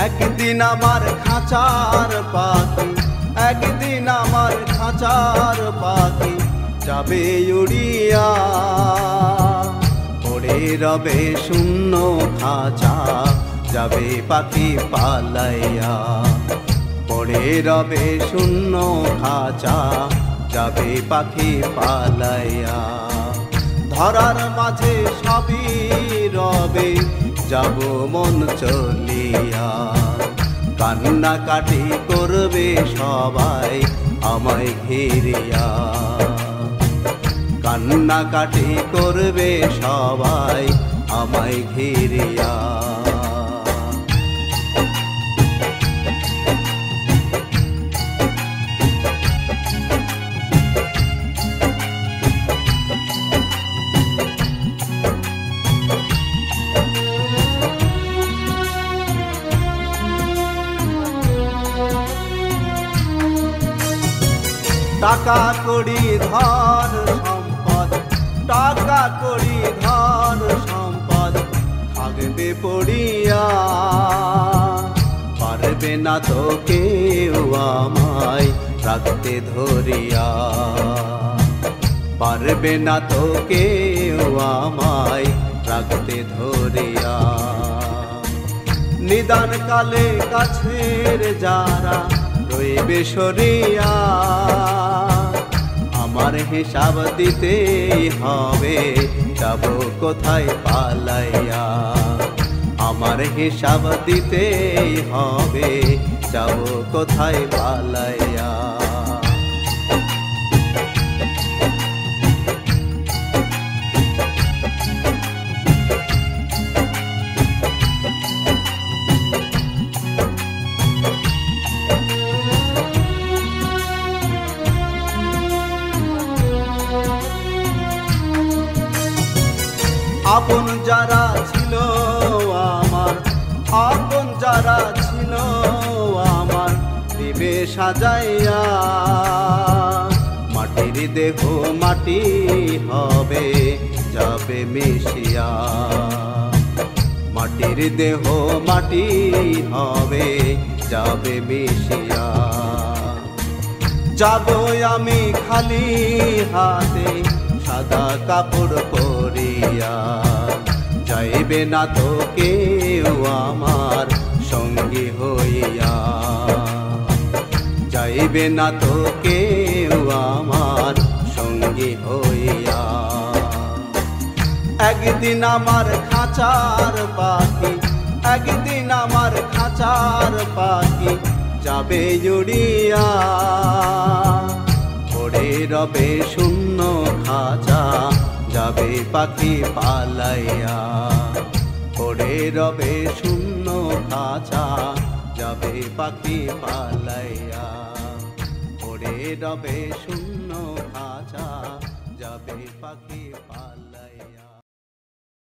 একদিন আমার খাঁচার পাখি, একদিন আমার খাঁচার পাখি যাবে উড়িয়া, পড়ে রবে শূন্য খাঁচা, যাবে পাখি পালাইয়া। পড়ে রবে শূন্য খাঁচা, যাবে পাখি পালাইয়া। ধরার মাঝে সবই রবে, যাব মন চলিয়া। কান্নাকাটি করবে সবাই আমায় ঘিরিয়া, কান্নাকাটি করবে সবাই আমায় ঘিরিয়া। টাকা কড়ি ধন সম্পদ, টাকা কড়ি ধন সম্পদ থাকবে পড়িয়া, পারবে না তো কেউ আমায় রাখতে ধরিয়া। পারবে না তো কেউ আমায় রাখতে ধরিয়া। নিদান কালে কাছের যারা রইবে সরিয়া, আমার হিসাব দিতেই হবে, যাব কোথায় পালাইয়া। আমার হিসাব দিতেই হবে, যাব কোথায় পালাইয়া। আপন যারা ছিল আমার, আপন যারা ছিল আমার দিবে সাজাইয়া। মাটির দেহ মাটি হবে, যাবে মিশিয়া। মাটির দেহ মাটি হবে, যাবে মিশিয়া। যাব আমি খালি হাতে, সাদা কাপড় পরিয়া। যাইবে না তো কেউ আমার সঙ্গী হইয়া। যাইবে না তো কেউ আমার সঙ্গী হইয়া। একদিন আমার খাঁচার পাখি, একদিন আমার খাঁচার পাখি যাবে উড়িয়া, পড়ে রবে শূন্য খাঁচা, যাবে পাখি পালাইয়া। পড়ে রবে শূন্য খাঁচা, যাবে পাখি পালাইয়া। পড়ে রবে শূন্য খাঁচা, যাবে পাখি পালাইয়া।